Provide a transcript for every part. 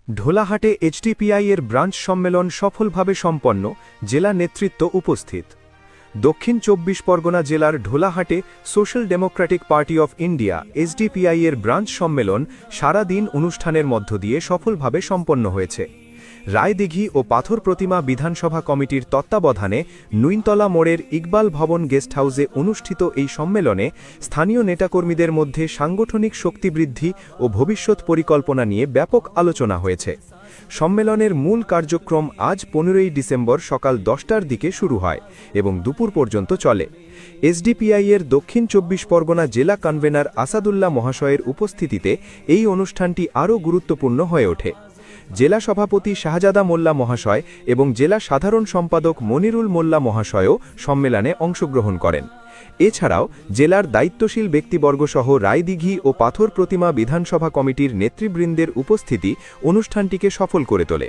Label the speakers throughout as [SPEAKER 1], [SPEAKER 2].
[SPEAKER 1] ঢোলাহাটে এইচডিপিআই এর ব্রাঞ্চ সম্মেলন সফলভাবে সম্পন্ন, জেলা নেতৃত্ব উপস্থিত। দক্ষিণ ২৪ পরগনা জেলার ঢোলাহাটে Social Democratic Party of India HDPI এর ব্রাঞ্চ সম্মেলন সারা দিন অনুষ্ঠানের মধ্য দিয়ে সফলভাবে সম্পন্ন হয়েছে। রায়দিঘি ও পাথর প্রতিমা বিধানসভা কমিটির তত্ত্বাবধানে নুইনতলা মোড়ের ইকবাল ভবন গেস্ট হাউসে অনুষ্ঠিত এই সম্মেলনে স্থানীয় নেতাকর্মীদের মধ্যে সাংগঠনিক শক্তিবৃদ্ধি ও ভবিষ্যৎ পরিকল্পনা নিয়ে ব্যাপক আলোচনা হয়েছে। সম্মেলনের মূল কার্যক্রম আজ ১৫ই ডিসেম্বর সকাল ১০টার দিকে শুরু হয় এবং দুপুর পর্যন্ত চলে। এইচডিপিআই এর দক্ষিণ ২৪ পরগনা জেলা কনভেনার আসাদুল্লাহ মহাশয়ের উপস্থিতিতে এই অনুষ্ঠানটি আরও গুরুত্বপূর্ণ হয়ে ওঠে। জেলা সভাপতি শাহজাদা মোল্লা মহাশয় এবং জেলা সাধারণ সম্পাদক মনিরুল মোল্লা মহাশয়ও সম্মেলনে অংশগ্রহণ করেন। এছাড়াও জেলার দায়িত্বশীল ব্যক্তিবর্গসহ রায়দিঘি ও পাথর প্রতিমা বিধানসভা কমিটির নেতৃবৃন্দের উপস্থিতি অনুষ্ঠানটিকে সফল করে তোলে।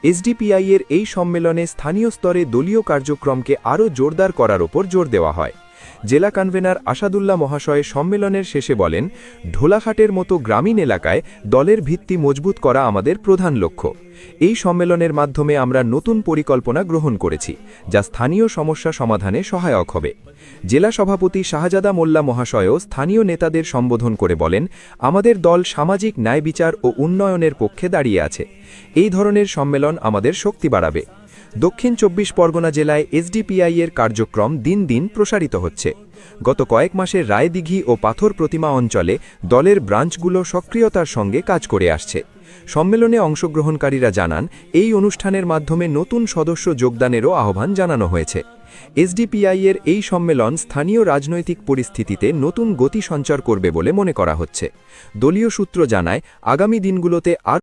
[SPEAKER 1] এইচডিপিআই এর এই সম্মেলনে স্থানীয় স্তরে দলীয় কার্যক্রমকে আরও জোরদার করার ওপর জোর দেওয়া হয়। জেলা কনভেনার আসাদুল্লাহ মহাশয় সম্মেলনের শেষে বলেন, ঢোলাহাটের মতো গ্রামীণ এলাকায় দলের ভিত্তি মজবুত করা আমাদের প্রধান লক্ষ্য। এই সম্মেলনের মাধ্যমে আমরা নতুন পরিকল্পনা গ্রহণ করেছি, যা স্থানীয় সমস্যা সমাধানে সহায়ক হবে। জেলা সভাপতি শাহজাদা মোল্লা মহাশয়ও স্থানীয় নেতাদের সম্বোধন করে বলেন, আমাদের দল সামাজিক ন্যায় বিচার ও উন্নয়নের পক্ষে দাঁড়িয়ে আছে। এই ধরনের সম্মেলন আমাদের শক্তি বাড়াবে। দক্ষিণ ২৪ পরগনা জেলায় এইচডিপিআই এর কার্যক্রম দিন দিন প্রসারিত হচ্ছে। গত কয়েক মাসে রায়দিঘি ও পাথর প্রতিমা অঞ্চলে দলের ব্রাঞ্চগুলো সক্রিয়তার সঙ্গে কাজ করে আসছে। সম্মেলনে অংশগ্রহণকারীরা জানান, এই অনুষ্ঠানের মাধ্যমে নতুন সদস্য যোগদানেরও আহ্বান জানানো হয়েছে। এইচডিপিআই এর এই সম্মেলন স্থানীয় রাজনৈতিক পরিস্থিতিতে নতুন গতি সঞ্চার করবে বলে মনে করা হচ্ছে। দলীয় সূত্র জানায়, আগামী দিনগুলোতে আর